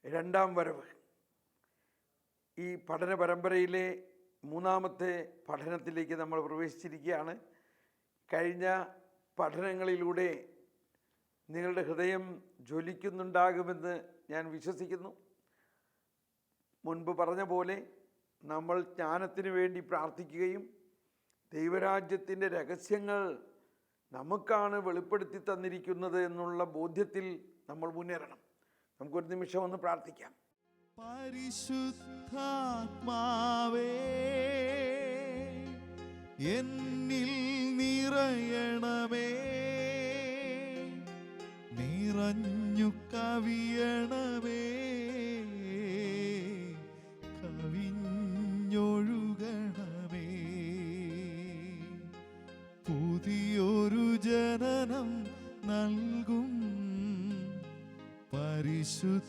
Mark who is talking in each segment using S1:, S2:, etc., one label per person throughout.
S1: രണ്ടാം വരവ്. ഈ പഠന പരമ്പരയിലെ മൂന്നാമത്തെ പഠനത്തിലേക്ക് നമ്മൾ പ്രവേശിച്ചിരിക്കുകയാണ്. കഴിഞ്ഞ പഠനങ്ങളിലൂടെ നിങ്ങളുടെ ഹൃദയം ജ്വലിക്കുന്നുണ്ടാകുമെന്ന് ഞാൻ വിശ്വസിക്കുന്നു. മുൻപ് പറഞ്ഞ പോലെ നമ്മൾ ജ്ഞാനത്തിന് വേണ്ടി പ്രാർത്ഥിക്കുകയും ദൈവരാജ്യത്തിൻ്റെ രഹസ്യങ്ങൾ നമുക്കാണ് വെളിപ്പെടുത്തി തന്നിരിക്കുന്നത് എന്നുള്ള ബോധ്യത്തിൽ നമ്മൾ മുന്നേറണം. നമുക്കൊരു നിമിഷം ഒന്ന് പ്രാർത്ഥിക്കാം.
S2: പരിശുദ്ധാത്മാവേ, എന്നിൽ നിറയണമേ, നിറഞ്ഞു കവിയണമേ, കവിഞ്ഞൊഴുകണമേ. പുതിയൊരു ജനനം നൽകും പരിശുദ്ധാത്മാവേ,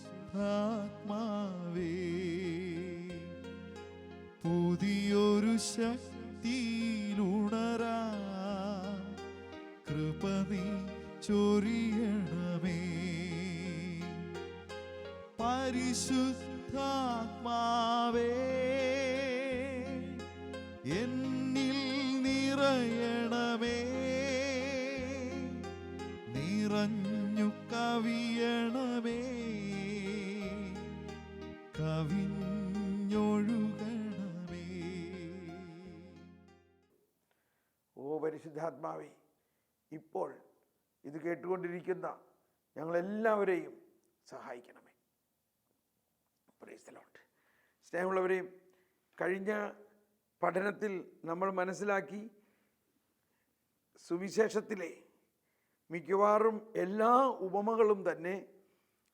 S2: പുതിയൊരു ശക്തിയിലുണരാ കൃപ നീ ചൊരിയണമേ. പരിശുദ്ധാത്മാവേ, എന്നിൽ നിറയണമേ, നിറഞ്ഞു കവിയണമേ, കവിഞ്ഞൊഴുകണമേ.
S1: ഓ പരിശുദ്ധാത്മാവേ, ഇപ്പോൾ ഇത് കേട്ടുകൊണ്ടിരിക്കുന്ന ഞങ്ങളെല്ലാവരെയും സഹായിക്കണമേ. Praise the Lord. സ്നേഹമുള്ളവരെയും, കഴിഞ്ഞ പഠനത്തിൽ നമ്മൾ മനസ്സിലാക്കി സുവിശേഷത്തിലെ മിക്കവാറും എല്ലാ ഉപമകളും തന്നെ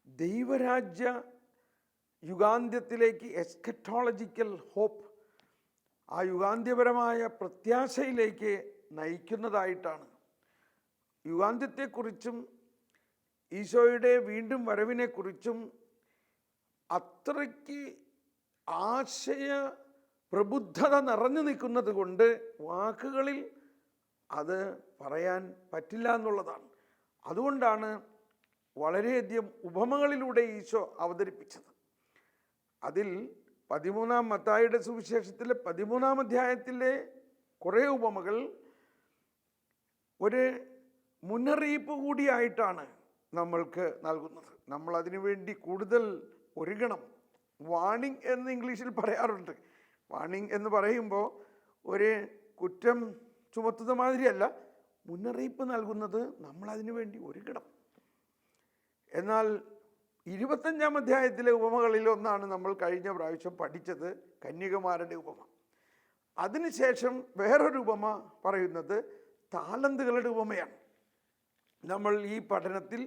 S1: ദൈവരാജ്യ യുഗാന്ത്യത്തിലേക്ക്, എസ്കറ്റോളജിക്കൽ ഹോപ്പ്, ആ യുഗാന്ത്യപരമായ പ്രത്യാശയിലേക്ക് നയിക്കുന്നതായിട്ടാണ്. യുഗാന്ത്യത്തെക്കുറിച്ചും ഈശോയുടെ വീണ്ടും വരവിനെക്കുറിച്ചും അത്രയ്ക്ക് ആശയ പ്രബുദ്ധത നിറഞ്ഞു നിൽക്കുന്നത് കൊണ്ട് വാക്കുകളിൽ അത് പറയാൻ പറ്റില്ല എന്നുള്ളതാണ്. അതുകൊണ്ടാണ് വളരെയധികം ഉപമകളിലൂടെ ഈശോ അവതരിപ്പിച്ചത്. അതിൽ 13 മത്തായിയുടെ സുവിശേഷത്തിലെ 13 അധ്യായത്തിലെ കുറേ ഉപമകൾ ഒരു മുന്നറിയിപ്പ് കൂടിയായിട്ടാണ് നമ്മൾക്ക് നൽകുന്നത്. നമ്മൾ അതിനു വേണ്ടി കൂടുതൽ ഒരുങ്ങണം. വാണിംഗ് എന്ന് ഇംഗ്ലീഷിൽ പറയാറുണ്ട്. വാണിംഗ് എന്ന് പറയുമ്പോൾ ഒരു കുറ്റം ചുമത്തുന്ന മാതിരിയല്ല, മുന്നറിയിപ്പ് നൽകുന്നത് നമ്മളതിനു വേണ്ടി ഒരുങ്ങണം. എന്നാൽ 25 അധ്യായത്തിലെ ഉപമകളിൽ ഒന്നാണ് നമ്മൾ കഴിഞ്ഞ പ്രാവശ്യം പഠിച്ചത്, കന്യകമാരുടെ ഉപമ. അതിനുശേഷം വേറൊരു ഉപമ പറയുന്നത് താലന്തുകളുടെ ഉപമയാണ്. നമ്മൾ ഈ പഠനത്തിൽ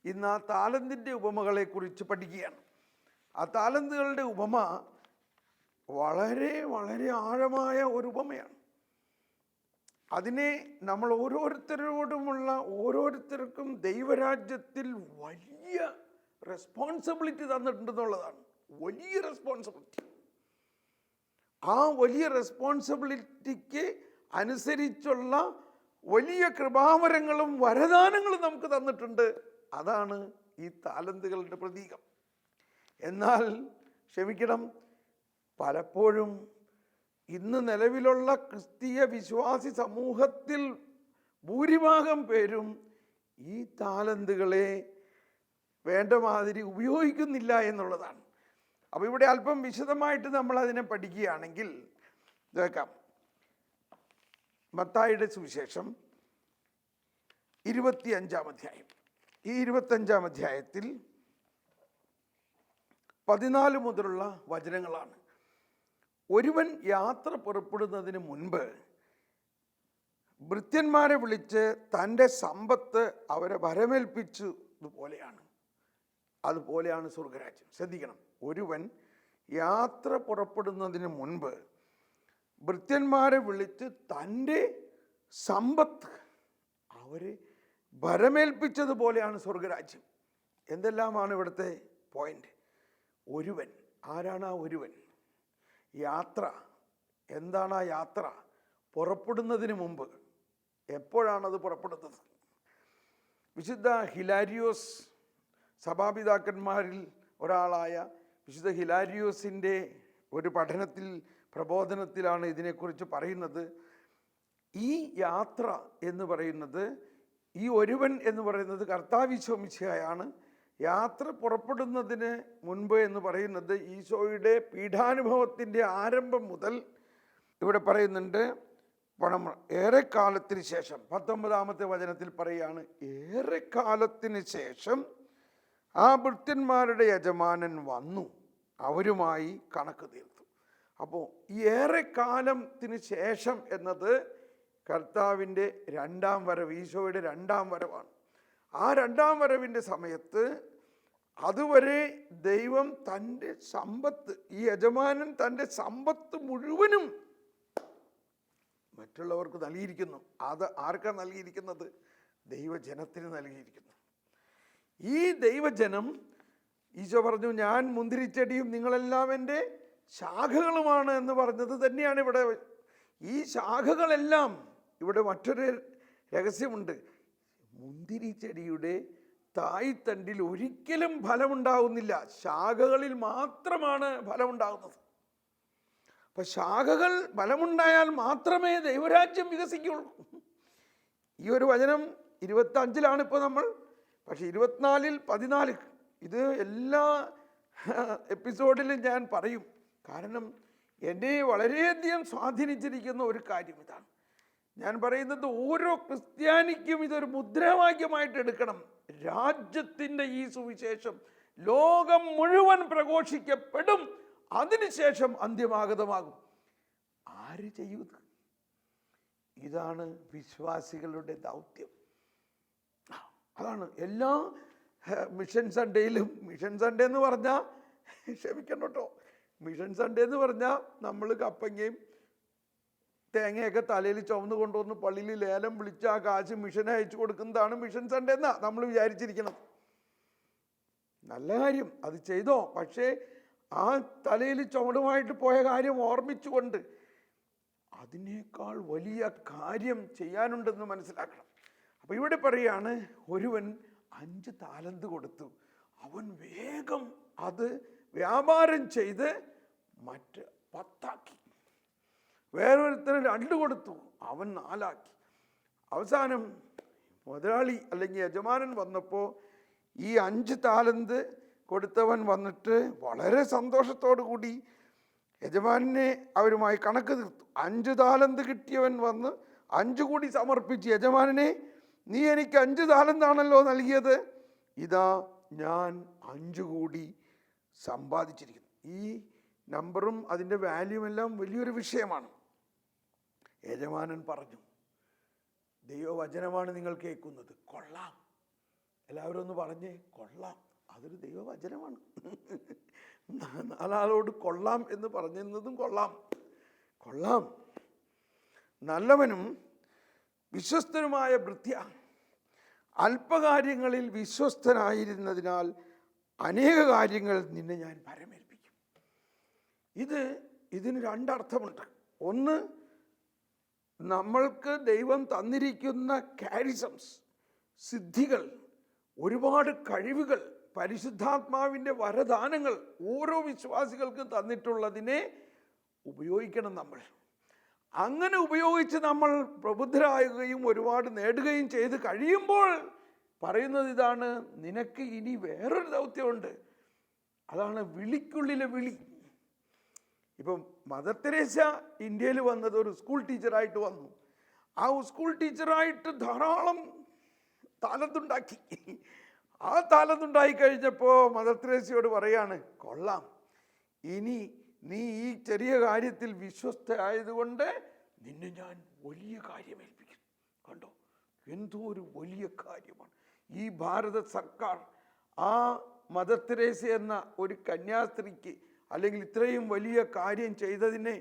S1: ഇന്ന് ആ താലന്തിൻ്റെ ഉപമകളെക്കുറിച്ച് പഠിക്കുകയാണ്. ആ താലന്തുകളുടെ ഉപമ വളരെ വളരെ ആഴമായ ഒരു ഉപമയാണ്. അതിനെ നമ്മൾ ഓരോരുത്തർക്കും ദൈവരാജ്യത്തിൽ വലിയ റെസ്പോൺസിബിലിറ്റി തന്നിട്ടുണ്ടെന്നുള്ളതാണ്. വലിയ റെസ്പോൺസിബിലിറ്റി. ആ വലിയ റെസ്പോൺസിബിലിറ്റിക്ക് അനുസരിച്ചുള്ള വലിയ കൃപാവരങ്ങളും വരദാനങ്ങളും നമുക്ക് തന്നിട്ടുണ്ട്. അതാണ് ഈ താലന്തുകളുടെ പ്രതീകം. എന്നാൽ ക്ഷമിക്കണം, പലപ്പോഴും ഇന്ന് നിലവിലുള്ള ക്രിസ്തീയ വിശ്വാസി സമൂഹത്തിൽ ഭൂരിഭാഗം പേരും ഈ താലന്തുകളെ വേണ്ട മാതിരി ഉപയോഗിക്കുന്നില്ല എന്നുള്ളതാണ്. അപ്പോൾ ഇവിടെ അല്പം വിശദമായിട്ട് നമ്മൾ അതിനെ പഠിക്കുകയാണെങ്കിൽ കേൾക്കാം. മത്തായിയുടെ സുവിശേഷം 25 അധ്യായം. ഈ 25 അധ്യായത്തിൽ 14 മുതലുള്ള വചനങ്ങളാണ്. ഒരുവൻ യാത്ര പുറപ്പെടുന്നതിന് മുൻപ് ഭൃത്യന്മാരെ വിളിച്ച് തൻ്റെ സമ്പത്ത് അവരെ അതുപോലെയാണ് സ്വർഗരാജ്യം. ശ്രദ്ധിക്കണം, ഒരുവൻ യാത്ര പുറപ്പെടുന്നതിന് മുൻപ് ഭൃത്യന്മാരെ വിളിച്ച് തൻ്റെ സമ്പത്ത് അവരെ ഭരമേൽപ്പിച്ചതുപോലെയാണ് സ്വർഗരാജ്യം. എന്തെല്ലാമാണ് ഇവിടുത്തെ പോയിന്റ്? ഒരുവൻ, ആരാണ് ആ ഒരുവൻ? യാത്ര. എന്താണ് ആ യാത്ര? പുറപ്പെടുന്നതിന് മുമ്പ്. എപ്പോഴാണത് പുറപ്പെടുന്നത്? വിശുദ്ധ ഹിലാരിയോസ് സഭാപിതാക്കന്മാരിൽ ഒരാളായ വിശുദ്ധ ഹിലാരിയോസിൻ്റെ ഒരു പഠനത്തിൽ, പ്രബോധനത്തിലാണ് ഇതിനെക്കുറിച്ച് പറയുന്നത്. ഈ യാത്ര എന്ന് പറയുന്നത്, ഈ ഒരുവൻ എന്ന് പറയുന്നത് കർത്താവ് ഈശോ മിശിഹായാണ്. യാത്ര പുറപ്പെടുന്നതിന് മുൻപ് എന്ന് പറയുന്നത് ഈശോയുടെ പീഠാനുഭവത്തിൻ്റെ ആരംഭം മുതൽ ഇവിടെ പറയുന്നുണ്ട്. ഏറെക്കാലത്തിന് ശേഷം 19-ാമത്തെ വചനത്തിൽ പറയുകയാണ്, ഏറെക്കാലത്തിന് ശേഷം ആ ഭൃത്യന്മാരുടെ യജമാനൻ വന്നു അവരുമായി കണക്ക് തീർത്തു. അപ്പോൾ ഈ ഏറെക്കാലത്തിന് ശേഷം എന്നത് കർത്താവിൻ്റെ രണ്ടാം വരവ്, ഈശോയുടെ രണ്ടാം വരവാണ്. ആ രണ്ടാം വരവിൻ്റെ സമയത്ത് അതുവരെ ദൈവം തൻ്റെ സമ്പത്ത്, ഈ യജമാനൻ തൻ്റെ സമ്പത്ത് മുഴുവനും മറ്റുള്ളവർക്ക് നൽകിയിരിക്കുന്നു. അത് ആർക്കാണ് നൽകിയിരിക്കുന്നത്? ദൈവജനത്തിന് നൽകിയിരിക്കുന്നു. ഈ ദൈവജനം, ഈശോ പറഞ്ഞു, ഞാൻ മുന്തിരിച്ചെടിയും നിങ്ങളെല്ലാം എൻ്റെ ശാഖകളുമാണ് എന്ന് പറഞ്ഞത് തന്നെയാണ് ഇവിടെ. ഈ ശാഖകളെല്ലാം, ഇവിടെ മറ്റൊരു രഹസ്യമുണ്ട്. മുന്തിരിച്ചെടിയുടെ തായ്തണ്ടിൽ ഒരിക്കലും ഫലമുണ്ടാകുന്നില്ല, ശാഖകളിൽ മാത്രമാണ് ഫലമുണ്ടാകുന്നത്. അപ്പം ശാഖകൾ ഫലമുണ്ടായാൽ മാത്രമേ ദൈവരാജ്യം വികസിക്കുള്ളൂ. ഈ ഒരു വചനം 25-ലാണ് ഇപ്പോൾ നമ്മൾ. പക്ഷെ 24-14 ഇത് എല്ലാ എപ്പിസോഡിലും ഞാൻ പറയും. കാരണം എന്നെ വളരെയധികം സ്വാധീനിച്ചിരിക്കുന്ന ഒരു കാര്യം ഇതാണ്. ഞാൻ പറയുന്നത് ഓരോ ക്രിസ്ത്യാനിക്കും ഇതൊരു മുദ്രാവാക്യമായിട്ട് എടുക്കണം. രാജ്യത്തിൻ്റെ ഈ സുവിശേഷം ലോകം മുഴുവൻ പ്രഘോഷിക്കപ്പെടും, അതിനുശേഷം അന്ത്യമാഗതമാകും. ആര് ചെയ്യൂത്? ഇതാണ് വിശ്വാസികളുടെ ദൗത്യം. അതാണ് എല്ലാ മിഷൻ സൺഡേയിലും. മിഷൻ സൺഡേ എന്ന് പറഞ്ഞാൽ, ക്ഷമിക്കണം കേട്ടോ, മിഷൻ സൺഡേ എന്ന് പറഞ്ഞാൽ നമ്മൾ കപ്പങ്ങയും തേങ്ങയൊക്കെ തലയിൽ ചുവന്ന് കൊണ്ടുവന്ന് പള്ളിയിൽ ലേലം വിളിച്ച് ആ കാശ് മിഷന് അയച്ചു കൊടുക്കുന്നതാണ് മിഷൻ സൺഡേ എന്നാ നമ്മൾ വിചാരിച്ചിരിക്കണം. നല്ല കാര്യം, അത് ചെയ്തോ. പക്ഷേ ആ തലയിൽ ചുവടുമായിട്ട് പോയ കാര്യം ഓർമ്മിച്ചുകൊണ്ട് അതിനേക്കാൾ വലിയ കാര്യം ചെയ്യാനുണ്ടെന്ന് മനസ്സിലാക്കണം. അപ്പം ഇവിടെ പറയാണ്, ഒരുവൻ 5 താലന്ത് കൊടുത്തു, അവൻ വേഗം അത് വ്യാപാരം ചെയ്ത് മറ്റ് 10 ആക്കി. വേറൊരുത്തന് 2 കൊടുത്തു, അവൻ 4 ആക്കി. അവസാനം മുതലാളി അല്ലെങ്കിൽ യജമാനൻ വന്നപ്പോൾ ഈ 5 താലന്ത് കൊടുത്തവൻ വന്നിട്ട് വളരെ സന്തോഷത്തോടു കൂടി യജമാനെ അവരുമായി കണക്ക് തീർത്തു. 5 താലന്ത് കിട്ടിയവൻ വന്ന് 5 കൂടി സമർപ്പിച്ച്, യജമാനെ നീ എനിക്ക് 5 താലന്താണല്ലോ നൽകിയത്, ഇതാ ഞാൻ 5 കൂടി സമ്പാദിച്ചിരിക്കുന്നു. ഈ നമ്പറും അതിൻ്റെ വാല്യൂം എല്ലാം വലിയൊരു വിഷയമാണ്. യജമാനൻ പറഞ്ഞു, ദൈവവചനമാണ് നിങ്ങൾ കേൾക്കുന്നത്, കൊള്ളാം. എല്ലാവരും ഒന്ന് പറഞ്ഞേ, കൊള്ളാം. അതൊരു ദൈവവചനമാണ്. 4 ആളോട് കൊള്ളാം എന്ന് പറഞ്ഞതും കൊള്ളാം. കൊള്ളാം. നല്ലവനും വിശ്വസ്തനുമായ ഭൃത്യ, അല്പകാര്യങ്ങളിൽ വിശ്വസ്തനായിരുന്നതിനാൽ അനേക കാര്യങ്ങൾ നിന്നെ ഞാൻ പരമേൽപ്പിക്കും. ഇതിന് 2 അർത്ഥമുണ്ട്. ഒന്ന്, നമ്മൾക്ക് ദൈവം തന്നിരിക്കുന്ന കാരിസംസ്, സിദ്ധികൾ, ഒരുപാട് കഴിവുകൾ, പരിശുദ്ധാത്മാവിൻ്റെ വരദാനങ്ങൾ ഓരോ വിശ്വാസികൾക്കും തന്നിട്ടുള്ളതിനെ ഉപയോഗിക്കണം നമ്മൾ. അങ്ങനെ ഉപയോഗിച്ച് നമ്മൾ പ്രബുദ്ധരാകുകയും ഒരുപാട് നേടുകയും ചെയ്ത് കഴിയുമ്പോൾ പറയുന്നത് ഇതാണ്, നിനക്ക് ഇനി വേറൊരു ദൗത്യമുണ്ട്. അതാണ് വിളിക്കുള്ളിലെ വിളി. ഇപ്പം മദർ തെരേസ ഇന്ത്യയിൽ വന്നത് ഒരു സ്കൂൾ ടീച്ചറായിട്ട് വന്നു. ആ സ്കൂൾ ടീച്ചറായിട്ട് ധാരാളം താലന്തുണ്ടാക്കി. ആ താലന്തുണ്ടായി കഴിഞ്ഞപ്പോൾ മദർ തെരേസയോട് പറയാണ്, കൊള്ളാം, ഇനി നീ ഈ ചെറിയ കാര്യത്തിൽ വിശ്വസ്തയായതുകൊണ്ട് നിന്നെ ഞാൻ വലിയ കാര്യം ഏൽപ്പിക്കും. കണ്ടോ, എന്തോ ഒരു വലിയ കാര്യമാണ്. ഈ ഭാരത സർക്കാർ ആ മദർ തെരേസ എന്ന ഒരു കന്യാസ്ത്രീക്ക് അല്ലെങ്കിൽ ഇത്രയും വലിയ കാര്യം ചെയ്തതിനെ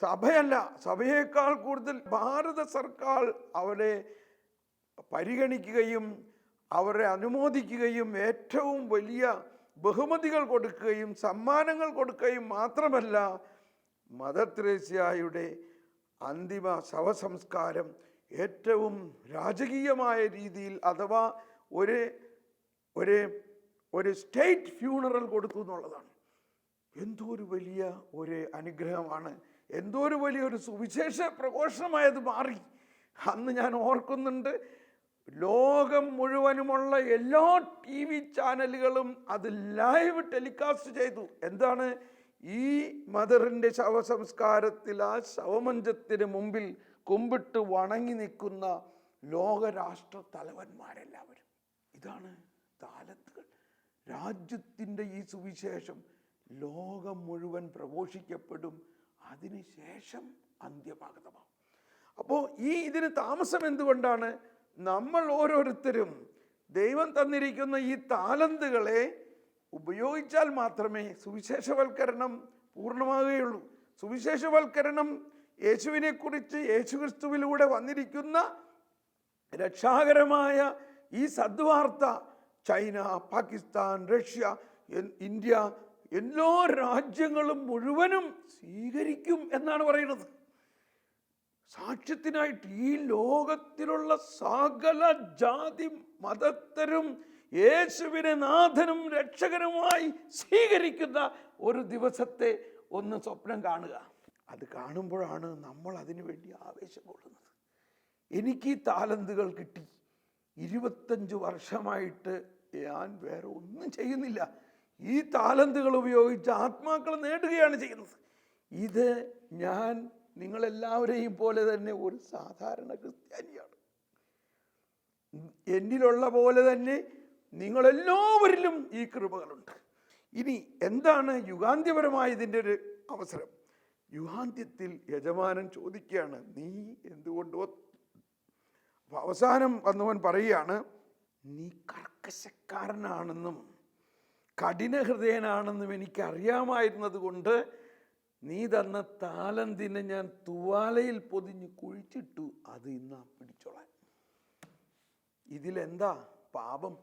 S1: സഭയല്ല, സഭയേക്കാൾ കൂടുതൽ ഭാരത സർക്കാർ അവരെ പരിഗണിക്കുകയും അവരെ അനുമോദിക്കുകയും ഏറ്റവും വലിയ ബഹുമതികൾ കൊടുക്കുകയും സമ്മാനങ്ങൾ കൊടുക്കുകയും മാത്രമല്ല, മദർ തെരേസയുടെ അന്തിമ ശവസംസ്കാരം ഏറ്റവും രാജകീയമായ രീതിയിൽ, അഥവാ ഒരു ഒരു സ്റ്റേറ്റ് ഫ്യൂണറൽ കൊടുത്തു എന്നുള്ളതാണ്. എന്തോ ഒരു വലിയ ഒരു അനുഗ്രഹമാണ്, എന്തോ ഒരു വലിയൊരു സുവിശേഷ പ്രഘോഷണമായത് മാറി. അന്ന് ഞാൻ ഓർക്കുന്നുണ്ട്, ലോകം മുഴുവനുമുള്ള എല്ലാ TV ചാനലുകളും അത് ലൈവ് ടെലികാസ്റ്റ് ചെയ്തു. എന്താണ്? ഈ മദറിൻ്റെ ശവസംസ്കാരത്തിൽ ആ ശവമഞ്ചത്തിന് മുമ്പിൽ കുമ്പിട്ട് വണങ്ങി നിൽക്കുന്ന ലോകരാഷ്ട്ര തലവന്മാരെല്ലാവരും. ഇതാണ് താലന്തുകൾ. രാജ്യത്തിൻ്റെ ഈ സുവിശേഷം ലോകം മുഴുവൻ പ്രഘോഷിക്കപ്പെടും. അതിനുശേഷം അന്ത്യമാഗതമാകും. അപ്പോൾ ഇതിന് താമസം എന്തുകൊണ്ടാണ്? നമ്മൾ ഓരോരുത്തരും ദൈവം തന്നിരിക്കുന്ന ഈ താലന്തുകളെ ഉപയോഗിച്ചാൽ മാത്രമേ സുവിശേഷവൽക്കരണം പൂർണ്ണമാകുകയുള്ളൂ. സുവിശേഷവൽക്കരണം യേശുവിനെക്കുറിച്ച്, യേശുക്രിസ്തുവിലൂടെ വന്നിരിക്കുന്ന രക്ഷാകരമായ ഈ സദ്വാർത്ത ചൈന, പാകിസ്ഥാൻ, റഷ്യ, ഇന്ത്യ, എല്ലാ രാജ്യങ്ങളും മുഴുവനും സ്വീകരിക്കും എന്നാണ് പറയുന്നത്. സാക്ഷ്യത്തിനായിട്ട് ഈ ലോകത്തിലുള്ള സകല ജാതി മതസ്ഥരും യേശുവിനെ നാഥനും രക്ഷകനുമായി സ്വീകരിക്കുന്ന ഒരു ദിവസത്തെ ഒന്ന് സ്വപ്നം കാണുക. അത് കാണുമ്പോഴാണ് നമ്മൾ അതിനു വേണ്ടി ആവേശം കൊള്ളുന്നത്. എനിക്ക് ഈ താലന്തുകൾ കിട്ടി. 25 വർഷമായിട്ട് ഞാൻ വേറെ ഒന്നും ചെയ്യുന്നില്ല. ഈ താലന്തുകൾ ഉപയോഗിച്ച് ആത്മാക്കൾ നേടുകയാണ് ചെയ്യുന്നത്. ഇത് ഞാൻ നിങ്ങളെല്ലാവരെയും പോലെ തന്നെ ഒരു സാധാരണ ക്രിസ്ത്യാനിയാണ്. എന്നിലുള്ള പോലെ തന്നെ നിങ്ങളെല്ലാവരിലും ഈ കൃപകളുണ്ട്. ഇനി എന്താണ് യുഗാന്ത്യപരമായ ഇതിൻ്റെ ഒരു അവസരം? യുഗാന്ത്യത്തിൽ യജമാനൻ ചോദിക്കുകയാണ്, നീ എന്തുകൊണ്ടോ? അവസാനം വന്നവൻ പറയുകയാണ്, നീ കർക്കശക്കാരനാണെന്നും കഠിനഹൃദയനാണെന്നും എനിക്കറിയാമായിരുന്നത് കൊണ്ട് നീ തന്ന താലന്തിനെ ഞാൻ തുവാലയിൽ പൊതിഞ്ഞ് കുഴിച്ചിട്ടു, അത് ഇന്ന് പിടിച്ചോളാൻ. ഇതിലെന്താ പാപം?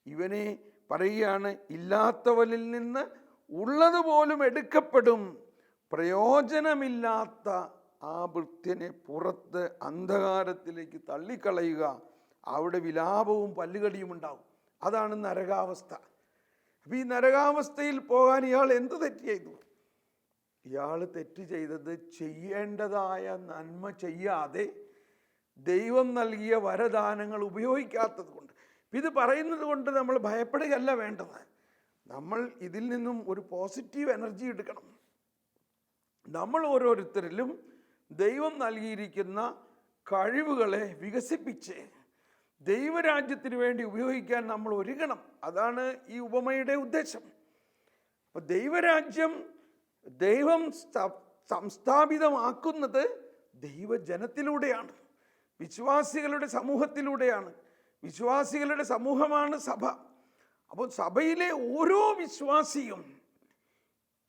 S1: ഇവനെ പറയുകയാണ്, ഇല്ലാത്തവനിൽ നിന്ന് ഉള്ളതുപോലും എടുക്കപ്പെടും. പ്രയോജനമില്ലാത്ത ആ ഭൃത്യനെ പുറത്ത് അന്ധകാരത്തിലേക്ക് തള്ളിക്കളയുക. അവിടെ വിലാപവും പല്ലുകടിയും ഉണ്ടാവും. അതാണ് നരകാവസ്ഥ. അപ്പം ഈ നരകാവസ്ഥയിൽ പോകാൻ ഇയാൾ എന്ത് തെറ്റ് ചെയ്തു? ഇയാൾ തെറ്റ് ചെയ്തത് ചെയ്യേണ്ടതായ നന്മ ചെയ്യാതെ ദൈവം നൽകിയ വരദാനങ്ങൾ ഉപയോഗിക്കാത്തത് കൊണ്ട്. ഇത് പറയുന്നത് കൊണ്ട് നമ്മൾ ഭയപ്പെടുകയല്ല വേണ്ടത്. നമ്മൾ ഇതിൽ നിന്നും ഒരു പോസിറ്റീവ് എനർജി എടുക്കണം. നമ്മൾ ഓരോരുത്തരിലും ദൈവം നൽകിയിരിക്കുന്ന കഴിവുകളെ വികസിപ്പിച്ച് ദൈവരാജ്യത്തിന് വേണ്ടി ഉപയോഗിക്കാൻ നമ്മൾ ഒരുങ്ങണം. അതാണ് ഈ ഉപമയുടെ ഉദ്ദേശം. അപ്പോൾ ദൈവരാജ്യം ദൈവം സംസ്ഥാപിതമാക്കുന്നത് ദൈവജനത്തിലൂടെയാണ്, വിശ്വാസികളുടെ സമൂഹത്തിലൂടെയാണ്. വിശ്വാസികളുടെ സമൂഹമാണ് സഭ. അപ്പോൾ സഭയിലെ ഓരോ വിശ്വാസിയും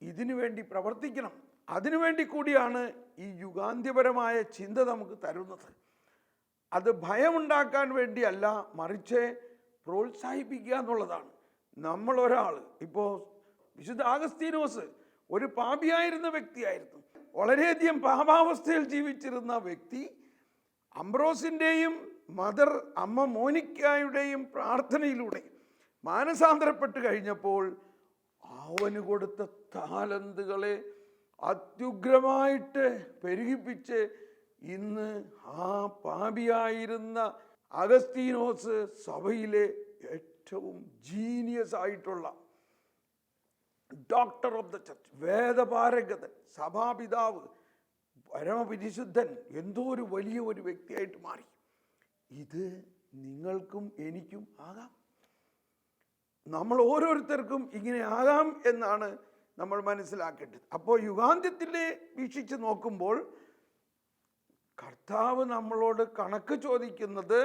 S1: ഇതിനു വേണ്ടി പ്രവർത്തിക്കണം. അതിനുവേണ്ടി കൂടിയാണ് ഈ യുഗാന്ത്യപരമായ ചിന്ത നമുക്ക് തരുന്നത്. അത് ഭയമുണ്ടാക്കാൻ വേണ്ടിയല്ല, മറിച്ച് പ്രോത്സാഹിപ്പിക്കുക എന്നുള്ളതാണ്. നമ്മളൊരാൾ, ഇപ്പോൾ വിശുദ്ധ അഗസ്തീനോസ് ഒരു പാപിയായിരുന്ന വ്യക്തിയായിരുന്നു. വളരെയധികം പാപാവസ്ഥയിൽ ജീവിച്ചിരുന്ന വ്യക്തി അംബ്രോസിൻ്റെയും മദർ അമ്മ മോനിക്കായുടെയും പ്രാർത്ഥനയിലൂടെ മാനസാന്തരപ്പെട്ട് കഴിഞ്ഞപ്പോൾ അവന് കൊടുത്ത താലന്തുകളെ അത്യുഗ്രമായിട്ട് പെരുകിപ്പിച്ച് ഇന്ന് ആ പാപിയായിരുന്ന അഗസ്തീനോസ് സഭയിലെ ഏറ്റവും ജീനിയസ് ആയിട്ടുള്ള ഡോക്ടർ ഓഫ് ദ ചർച്ച്, വേദപാരംഗതൻ, സഭാപിതാവ്, പരമപരിശുദ്ധൻ, എന്തോ ഒരു വലിയ ഒരു വ്യക്തിയായിട്ട് മാറി. ഇത് നിങ്ങൾക്കും എനിക്കും ആകാം. നമ്മൾ ഓരോരുത്തർക്കും ഇങ്ങനെ ആകാം എന്നാണ് നമ്മൾ മനസ്സിലാക്കേണ്ടത്. അപ്പോൾ യുഗാന്ത്യത്തിലെ വീക്ഷിച്ച് നോക്കുമ്പോൾ കർത്താവ് നമ്മളോട് കണക്ക് ചോദിക്കുന്നത്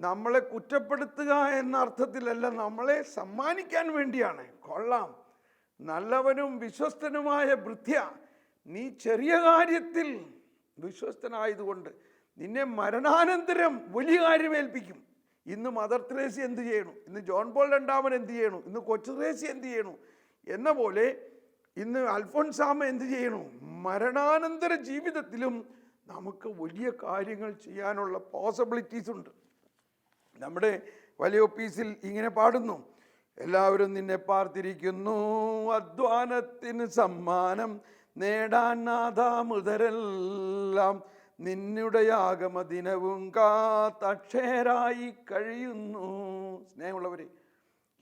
S1: നമ്മളെ കുറ്റപ്പെടുത്തുക എന്ന അർത്ഥത്തിലല്ല, നമ്മളെ സമ്മാനിക്കാൻ വേണ്ടിയാണ്. കൊള്ളാം, നല്ലവനും വിശ്വസ്തനുമായ ഭൃത്യ, നീ ചെറിയ കാര്യത്തിൽ വിശ്വസ്തനായതുകൊണ്ട് നിന്നെ മരണാനന്തരം വലിയ കാര്യമേൽപ്പിക്കും. ഇന്ന് മദർ തെരേസ എന്ത് ചെയ്യണു, ഇന്ന് ജോൺ പോൾ രണ്ടാമൻ എന്ത് ചെയ്യണു, ഇന്ന് കൊച്ചു ത്രേസ്യ എന്ത് ചെയ്യണു എന്ന പോലെ ഇന്ന് അൽഫോൻസാമ്മ എന്ത് ചെയ്യണു, മരണാനന്തര ജീവിതത്തിലും നമുക്ക് വലിയ കാര്യങ്ങൾ ചെയ്യാനുള്ള പോസിബിലിറ്റീസ് ഉണ്ട്. നമ്മുടെ വലിയ ഓഫീസിൽ ഇങ്ങനെ പാടുന്നു, എല്ലാവരും നിന്നെ പാർത്തിരിക്കുന്നു. അധ്വാനത്തിന് സമ്മാനം നേടാൻ നാഥാമൃതരെല്ലാം നിന്നുടെ ആഗമദിനവും കാത്തക്ഷരായി കഴിയുന്നു. സ്നേഹമുള്ളവരെ,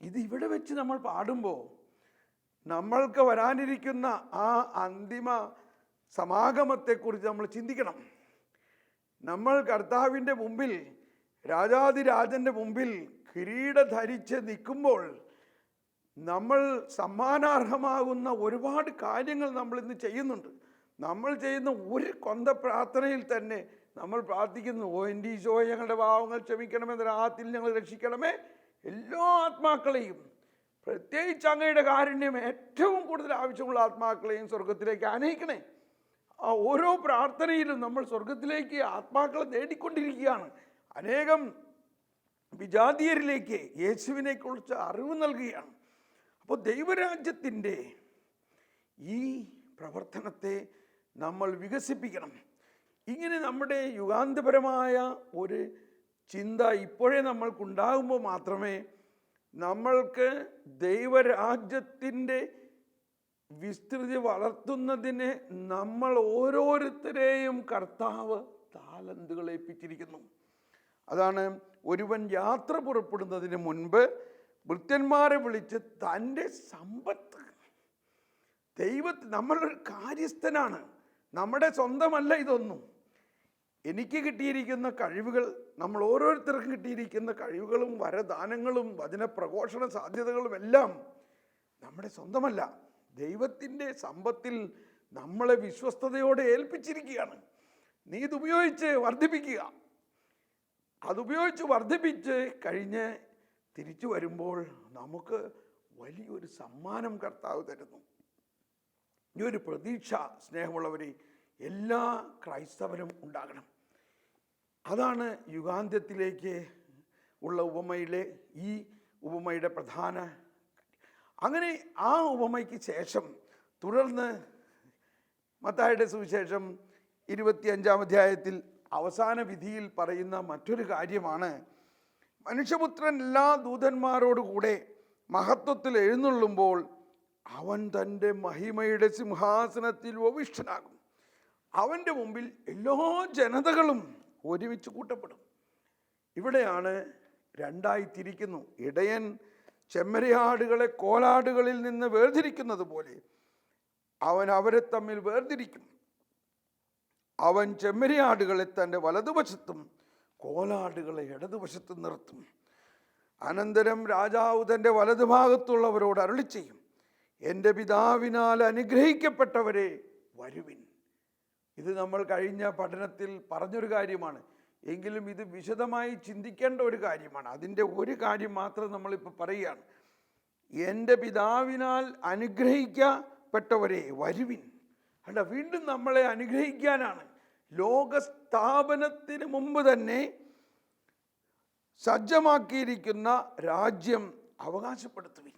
S1: ഇത് ഇവിടെ വെച്ച് നമ്മൾ പാടുമ്പോൾ നമ്മൾക്ക് വരാനിരിക്കുന്ന ആ അന്തിമ സമാഗമത്തെക്കുറിച്ച് നമ്മൾ ചിന്തിക്കണം. നമ്മൾ കർത്താവിൻ്റെ മുമ്പിൽ, രാജാതിരാജൻ്റെ മുമ്പിൽ കിരീടം ധരിച്ച് നിൽക്കുമ്പോൾ നമ്മൾ സമ്മാനാർഹമാകുന്ന ഒരുപാട് കാര്യങ്ങൾ നമ്മൾ ഇന്ന് ചെയ്യുന്നുണ്ട്. നമ്മൾ ചെയ്യുന്ന ഒരു കൊന്ത പ്രാർത്ഥനയിൽ തന്നെ നമ്മൾ പ്രാർത്ഥിക്കുന്നു, ഓ എൻ്റെ ഈശോയെ, ഞങ്ങളുടെ പാവങ്ങൾ ക്ഷമിക്കണമെന്ന രാത്രിയിൽ ഞങ്ങൾ രക്ഷിക്കണമേ, എല്ലാ ആത്മാക്കളെയും, പ്രത്യേകിച്ച് അങ്ങയുടെ കാരുണ്യം ഏറ്റവും കൂടുതൽ ആവശ്യമുള്ള ആത്മാക്കളെയും സ്വർഗത്തിലേക്ക് ആനയിക്കണേ. ആ ഓരോ പ്രാർത്ഥനയിലും നമ്മൾ സ്വർഗത്തിലേക്ക് ആത്മാക്കളെ നേടിക്കൊണ്ടിരിക്കുകയാണ്. അനേകം വിജാതീയരിലേക്ക് യേശുവിനെ കുറിച്ച് അറിവ് നൽകുകയാണ്. അപ്പോൾ ദൈവരാജ്യത്തിൻ്റെ ഈ പ്രവർത്തനത്തെ നമ്മൾ വികസിപ്പിക്കണം. ഇങ്ങനെ നമ്മുടെ യുഗാന്തപരമായ ഒരു ചിന്ത ഇപ്പോഴേ നമ്മൾക്കുണ്ടാകുമ്പോൾ മാത്രമേ നമ്മൾക്ക് ദൈവരാജ്യത്തിൻ്റെ വിസ്തൃതി വളർത്തുന്നതിന് നമ്മൾ ഓരോരുത്തരെയും കർത്താവ് താലന്തുകൾ ഏൽപ്പിച്ചിരിക്കുന്നു. അതാണ് ഒരുവൻ യാത്ര പുറപ്പെടുന്നതിന് മുൻപ് ഭൃത്യന്മാരെ വിളിച്ച് തൻ്റെ സമ്പത്ത്, നമ്മളൊരു കാര്യസ്ഥനാണ്, നമ്മുടെ സ്വന്തമല്ല ഇതൊന്നും. എനിക്ക് കിട്ടിയിരിക്കുന്ന കഴിവുകൾ, നമ്മൾ ഓരോരുത്തർക്കും കിട്ടിയിരിക്കുന്ന കഴിവുകളും വരദാനങ്ങളും വചനപ്രഘോഷണ സാധ്യതകളും എല്ലാം നമ്മുടെ സ്വന്തമല്ല. ദൈവത്തിൻ്റെ സമ്പത്തിൽ നമ്മളെ വിശ്വസ്തയോടെ ഏൽപ്പിച്ചിരിക്കുകയാണ്. നീ ഇതുപയോഗിച്ച് വർദ്ധിപ്പിക്കുക. അതുപയോഗിച്ച് വർദ്ധിപ്പിച്ച് കഴിഞ്ഞ് തിരിച്ചു വരുമ്പോൾ നമുക്ക് വലിയൊരു സമ്മാനം കർത്താവ് തരുന്നു. ഈ ഒരു പ്രതീക്ഷ, സ്നേഹമുള്ളവരെ, എല്ലാ ക്രൈസ്തവരും ഉണ്ടാകണം. അതാണ് യുഗാന്ത്യത്തിലേക്ക് ഉള്ള ഈ ഉപമയുടെ പ്രധാന. അങ്ങനെ ആ ഉപമയ്ക്ക് ശേഷം തുടർന്ന് മത്തായിയുടെ സുവിശേഷം 25-ാം അധ്യായത്തിൽ അവസാന വിധിയിൽ പറയുന്ന മറ്റൊരു കാര്യമാണ്, മനുഷ്യപുത്രൻ എല്ലാ ദൂതന്മാരോടുകൂടെ മഹത്വത്തിൽ എഴുന്നള്ളുമ്പോൾ അവൻ തൻ്റെ മഹിമയുടെ സിംഹാസനത്തിൽ ഉപവിഷ്ടനാകും. അവൻ്റെ മുമ്പിൽ എല്ലാ ജനതകളും ഒരുമിച്ച് കൂട്ടപ്പെടും. ഇവിടെയാണ് രണ്ടായി തിരിക്കുന്നു. ഇടയൻ ചെമ്മരിയാടുകളെ കോലാടുകളിൽ നിന്ന് വേർതിരിക്കുന്നത് പോലെ അവൻ അവരെ തമ്മിൽ വേർതിരിക്കും. അവൻ ചെമ്മരിയാടുകളെ തൻ്റെ വലതുവശത്തും കോലാടുകളെ ഇടതുവശത്തും നിർത്തും. അനന്തരം രാജാവ് തൻ്റെ വലതുഭാഗത്തുള്ളവരോട് അരുളി ചെയ്യും, എൻ്റെ പിതാവിനാൽ അനുഗ്രഹിക്കപ്പെട്ടവരെ വരുവിൻ. ഇത് നമ്മൾ കഴിഞ്ഞ പഠനത്തിൽ പറഞ്ഞൊരു കാര്യമാണ്, എങ്കിലും ഇത് വിശദമായി ചിന്തിക്കേണ്ട ഒരു കാര്യമാണ്. അതിൻ്റെ ഒരു കാര്യം മാത്രം നമ്മളിപ്പോൾ പറയുകയാണ്. എൻ്റെ പിതാവിനാൽ അനുഗ്രഹിക്കപ്പെട്ടവരെ വരുവിൻ. അല്ല, വീണ്ടും നമ്മളെ അനുഗ്രഹിക്കാനാണ്. ലോകസ്ഥാപനത്തിന് മുമ്പ് തന്നെ സജ്ജമാക്കിയിരിക്കുന്ന രാജ്യം അവകാശപ്പെടുത്തുവിൻ.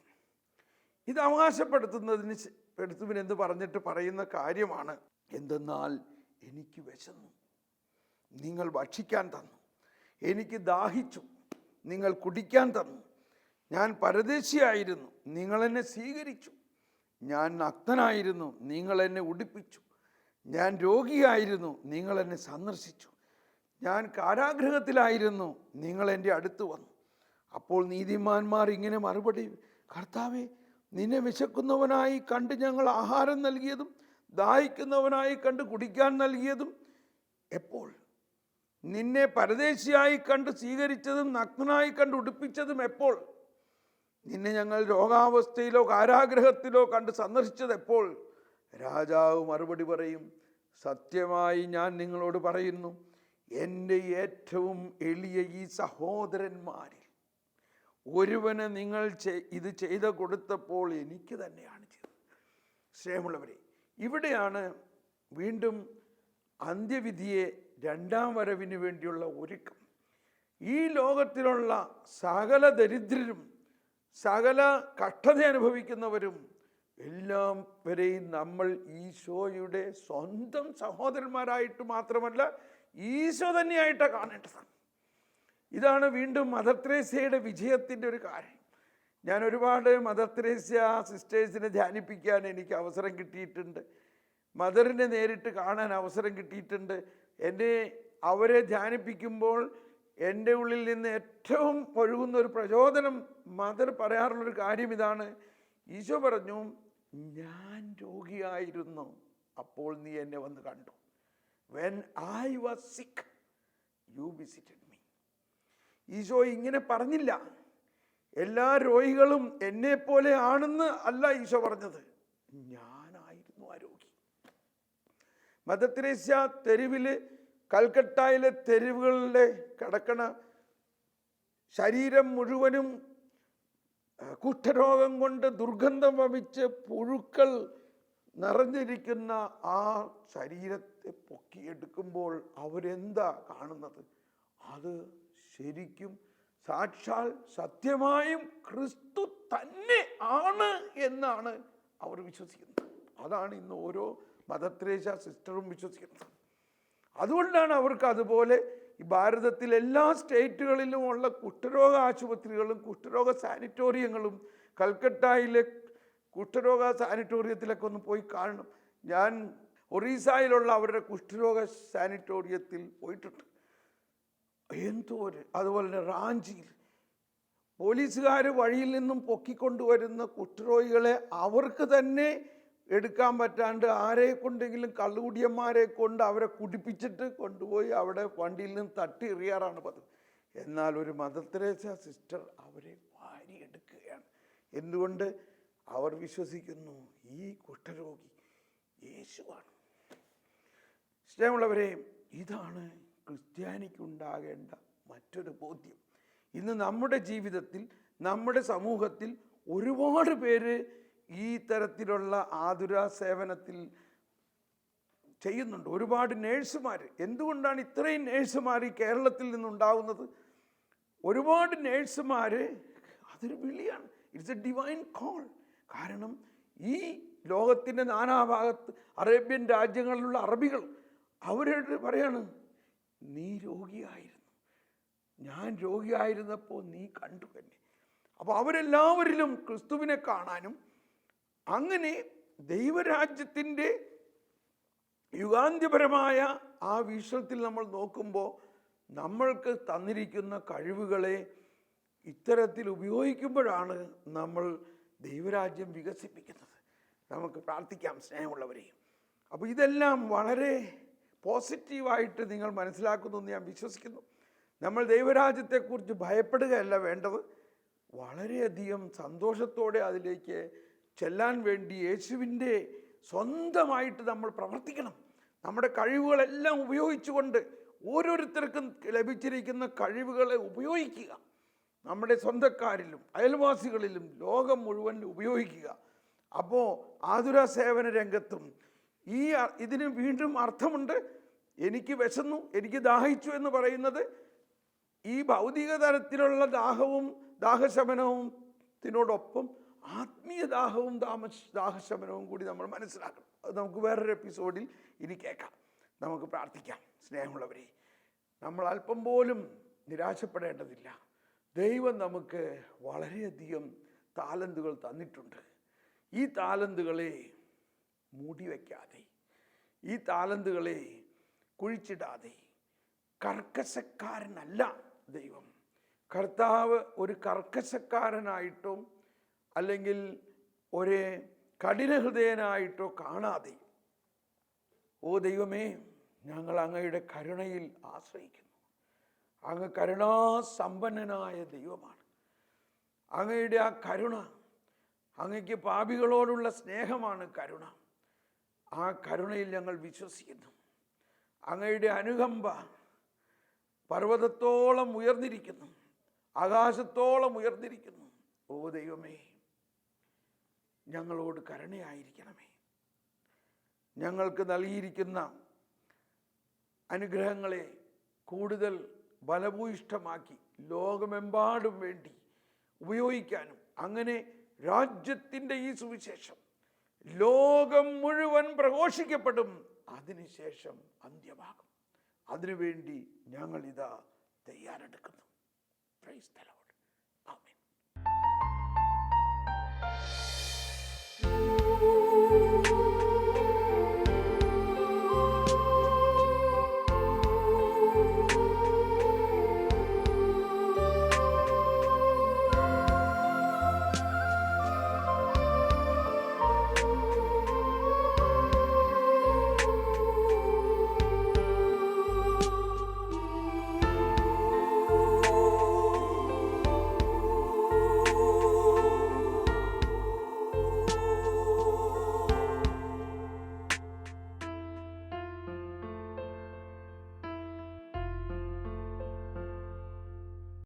S1: ഇത് അവകാശപ്പെടുത്തുവിൻ എന്ന് പറഞ്ഞിട്ട് പറയുന്ന കാര്യമാണ്. എന്തെന്നാൽ എനിക്ക് വിശന്നു, നിങ്ങൾ ഭക്ഷിക്കാൻ തന്നു. എനിക്ക് ദാഹിച്ചു, നിങ്ങൾ കുടിക്കാൻ തന്നു. ഞാൻ പരദേശിയായിരുന്നു, നിങ്ങൾ എന്നെ സ്വീകരിച്ചു. ഞാൻ നഗ്നനായിരുന്നു, നിങ്ങൾ എന്നെ ഉടുപ്പിച്ചു. ഞാൻ രോഗിയായിരുന്നു, നിങ്ങൾ എന്നെ സന്ദർശിച്ചു. ഞാൻ കാരാഗൃഹത്തിലായിരുന്നു, നിങ്ങൾ എൻ്റെ അടുത്ത് വന്നു. അപ്പോൾ നീതിമാന്മാർ ഇങ്ങനെ മറുപടി, കർത്താവേ, നിന്നെ വിശക്കുന്നവനായി കണ്ട് ഞങ്ങൾ ആഹാരം നൽകിയതും ദാഹിക്കുന്നവനായി കണ്ട് കുടിക്കാൻ നൽകിയതും എപ്പോൾ? നിന്നെ പരദേശിയായി കണ്ട് സ്വീകരിച്ചതും നഗ്നനായി കണ്ട് ഉടുപ്പിച്ചതും എപ്പോൾ? നിന്നെ ഞങ്ങൾ രോഗാവസ്ഥയിലോ കാരാഗൃഹത്തിലോ കണ്ട് സന്ദർശിച്ചത് എപ്പോൾ? രാജാവ് മറുപടി പറയും, സത്യമായി ഞാൻ നിങ്ങളോട് പറയുന്നു, എൻ്റെ ഏറ്റവും എളിയ ഈ സഹോദരന്മാരിൽ ഒരുവന് നിങ്ങൾ ഇത് ചെയ്ത് കൊടുത്തപ്പോൾ എനിക്ക് തന്നെയാണ് ചെയ്തത്. സ്നേഹമുള്ളവരെ, ഇവിടെയാണ് വീണ്ടും അന്ത്യവിധിയെ, രണ്ടാം വരവിന് വേണ്ടിയുള്ള ഒരുക്കം. ഈ ലോകത്തിലുള്ള സകല ദരിദ്രരും സകല കഷ്ടത അനുഭവിക്കുന്നവരും എല്ലാവരെയും നമ്മൾ ഈശോയുടെ സ്വന്തം സഹോദരന്മാരായിട്ട് മാത്രമല്ല ഈശോ തന്നെയായിട്ടാണ് കാണേണ്ടത്. ഇതാണ് വീണ്ടും മദർ തെരേസയുടെ വിജയത്തിൻ്റെ ഒരു കാര്യം. ഞാൻ ഒരുപാട് മദർ തെരേസ്യ സിസ്റ്റേഴ്സിനെ ധ്യാനിപ്പിക്കാൻ എനിക്ക് അവസരം കിട്ടിയിട്ടുണ്ട്. മദറിനെ നേരിട്ട് കാണാൻ അവസരം കിട്ടിയിട്ടുണ്ട്. അവരെ ധ്യാനിപ്പിക്കുമ്പോൾ എൻ്റെ ഉള്ളിൽ നിന്ന് ഏറ്റവും ഒഴുകുന്ന ഒരു പ്രചോദനം മദർ പറയാറുള്ളൊരു കാര്യം ഇതാണ്. ഈശോ പറഞ്ഞു, ഞാൻ രോഗിയായിരുന്നു, അപ്പോൾ നീ എന്നെ വന്ന് കണ്ടു. When I was sick, you visited me. Isho ഇങ്ങനെ പറഞ്ഞില്ല. എല്ലാ രോഗികളും എന്നെ പോലെ ആണെന്ന് അല്ല ഈശോ പറഞ്ഞത്, ഞാനായിരുന്നു ആ രോഗി. മദർ തെരേസ്യ തെരുവിൽ, കൽക്കട്ടയിലെ തെരുവുകളിലെ കിടക്കണ ശരീരം മുഴുവനും കുഷ്ഠരോഗം കൊണ്ട് ദുർഗന്ധം വമിച്ച് പുഴുക്കൾ നിറഞ്ഞിരിക്കുന്ന ആ ശരീരത്തെ പൊക്കിയെടുക്കുമ്പോൾ അവരെന്താ കാണുന്നത്? അത് ശരിക്കും സാക്ഷാൽ സത്യമായും ക്രിസ്തു തന്നെ ആണ് എന്നാണ് അവർ വിശ്വസിക്കുന്നത്. അതാണ് ഇന്ന് ഓരോ മദർ തെരേസ്യ സിസ്റ്ററും വിശ്വസിക്കുന്നത്. അതുകൊണ്ടാണ് അവർക്ക് അതുപോലെ ഈ ഭാരതത്തിൽ എല്ലാ സ്റ്റേറ്റുകളിലും ഉള്ള കുഷ്ഠരോഗ ആശുപത്രികളും കുഷ്ഠരോഗ സാനിറ്റോറിയങ്ങളും, കൽക്കട്ടയിലെ കുഷ്ഠരോഗ സാനിറ്റോറിയത്തിലൊക്കെ ഒന്ന് പോയി കാണണം. ഞാൻ ഒറീസയിലുള്ള അവരുടെ കുഷ്ഠരോഗ സാനിറ്റോറിയത്തിൽ പോയിട്ടുണ്ട്. അതുപോലെ തന്നെ റാഞ്ചിയിൽ പോലീസുകാർ വഴിയിൽ നിന്നും പൊക്കിക്കൊണ്ടുവരുന്ന കുഷ്ഠരോഗികളെ അവർക്ക് തന്നെ എടുക്കാൻ പറ്റാണ്ട് ആരെ കൊണ്ടെങ്കിലും കള്ളുകുടിയന്മാരെ കൊണ്ട് അവരെ കുടിപ്പിച്ചിട്ട് കൊണ്ടുപോയി അവിടെ വണ്ടിയിൽ നിന്ന് തട്ടി എറിയാറാണ് പതിവ്. എന്നാൽ ഒരു മദർ തെരേസ്യ സിസ്റ്റർ അവരെ വാരിയെടുക്കുകയാണ്. എന്തുകൊണ്ട്? അവർ വിശ്വസിക്കുന്നു ഈ കുഷ്ഠരോഗി യേശുവാണ്. സ്നേഹമുള്ളവരെ, ഇതാണ് ക്രിസ്ത്യാനിക്കുണ്ടാകേണ്ട മറ്റൊരു ബോധ്യം. ഇന്ന് നമ്മുടെ ജീവിതത്തിൽ, നമ്മുടെ സമൂഹത്തിൽ ഒരുപാട് പേര് ഈ തരത്തിലുള്ള ആതുര സേവനത്തിൽ ചെയ്യുന്നുണ്ട്. ഒരുപാട് നേഴ്സുമാർ. എന്തുകൊണ്ടാണ് ഇത്രയും നേഴ്സുമാർ ഈ കേരളത്തിൽ നിന്നുണ്ടാകുന്നത്? ഒരുപാട് നേഴ്സുമാർ, അതൊരു വിളിയാണ്. It's a divine call. കാരണം ഈ ലോകത്തിൻ്റെ നാനാഭാഗത്ത് അറേബ്യൻ രാജ്യങ്ങളിലുള്ള അറബികൾ അവരോട് പറയാണ്, നീ രോഗിയായിരുന്നു, ഞാൻ രോഗിയായിരുന്നപ്പോൾ നീ കണ്ടു എന്നെ. അപ്പോൾ അവരെല്ലാവരിലും ക്രിസ്തുവിനെ കാണാനും അങ്ങനെ ദൈവരാജ്യത്തിൻ്റെ യുഗാന്ത്യപരമായ ആ വീക്ഷണത്തിൽ നമ്മൾ നോക്കുമ്പോൾ നമ്മൾക്ക് തന്നിരിക്കുന്ന കഴിവുകളെ ഇത്തരത്തിൽ ഉപയോഗിക്കുമ്പോഴാണ് നമ്മൾ ദൈവരാജ്യം വികസിപ്പിക്കുന്നത്. നമുക്ക് പ്രാർത്ഥിക്കാം സ്നേഹമുള്ളവരെ. അപ്പോൾ ഇതെല്ലാം വളരെ പോസിറ്റീവായിട്ട് നിങ്ങൾ മനസ്സിലാക്കുന്നു എന്ന് ഞാൻ വിശ്വസിക്കുന്നു. നമ്മൾ ദൈവരാജ്യത്തെക്കുറിച്ച് ഭയപ്പെടുകയല്ല വേണ്ടത്, വളരെയധികം സന്തോഷത്തോടെ അതിലേക്ക് ചെല്ലാൻ വേണ്ടി യേശുവിൻ്റെ സ്വന്തമായിട്ട് നമ്മൾ പ്രവർത്തിക്കണം. നമ്മുടെ കഴിവുകളെല്ലാം ഉപയോഗിച്ചുകൊണ്ട് ഓരോരുത്തർക്കും ലഭിച്ചിരിക്കുന്ന കഴിവുകളെ ഉപയോഗിക്കുക. നമ്മുടെ സ്വന്തക്കാരിലും അയൽവാസികളിലും ലോകം മുഴുവൻ ഉപയോഗിക്കുക. അപ്പോൾ ആതുര സേവന രംഗത്തും ഇതിന് വീണ്ടും അർത്ഥമുണ്ട്. എനിക്ക് വിശന്നു, എനിക്ക് ദാഹിച്ചു എന്ന് പറയുന്നത് ഈ ഭൗതിക തലത്തിലുള്ള ദാഹശമനത്തിനോടൊപ്പം ആത്മീയ ദാഹശമനവും കൂടി നമ്മൾ മനസ്സിലാക്കണം. അത് നമുക്ക് വേറൊരു എപ്പിസോഡിൽ ഇനി കേൾക്കാം. നമുക്ക് പ്രാർത്ഥിക്കാം. സ്നേഹമുള്ളവരെ, നമ്മൾ അല്പം പോലും നിരാശപ്പെടേണ്ടതില്ല. ദൈവം നമുക്ക് വളരെയധികം താലന്തുകൾ തന്നിട്ടുണ്ട്. ഈ താലന്തുകളെ മൂടിവെക്കാതെ, ഈ താലന്തുകളെ കുഴിച്ചിടാതെ, കർക്കശക്കാരനല്ല ദൈവം. കർത്താവ് ഒരു കർക്കശക്കാരനായിട്ടോ അല്ലെങ്കിൽ ഒരു കഠിനഹൃദയനായിട്ടോ കാണാതെ, ഓ ദൈവമേ, ഞങ്ങൾ അങ്ങയുടെ കരുണയിൽ ആശ്രയിക്കുന്നു. അങ്ങ് കരുണാസമ്പന്നനായ ദൈവമാണ്. അങ്ങയുടെ ആ കരുണ, അങ്ങയ്ക്ക് പാപികളോടുള്ള സ്നേഹമാണ് കരുണ. ആ കരുണയിൽ ഞങ്ങൾ വിശ്വസിക്കുന്നു. അങ്ങയുടെ അനുകമ്പ പർവ്വതത്തോളം ഉയർന്നിരിക്കുന്നു, ആകാശത്തോളം ഉയർന്നിരിക്കുന്നു. ഓ ദൈവമേ, ഞങ്ങളോട് കരുണയായിരിക്കണമേ. ഞങ്ങൾക്ക് നൽകിയിരിക്കുന്ന അനുഗ്രഹങ്ങളെ കൂടുതൽ ബലഭൂയിഷ്ഠമാക്കി ലോകമെമ്പാടും വേണ്ടി ഉപയോഗിക്കാനും, അങ്ങനെ രാജ്യത്തിൻ്റെ ഈ സുവിശേഷം ലോകം മുഴുവൻ പ്രഘോഷിക്കപ്പെടും. അതിനുശേഷം അന്ത്യമാകും. അതിനുവേണ്ടി ഞങ്ങളിതാ തയ്യാറെടുക്കുന്നു. Praise the Lord.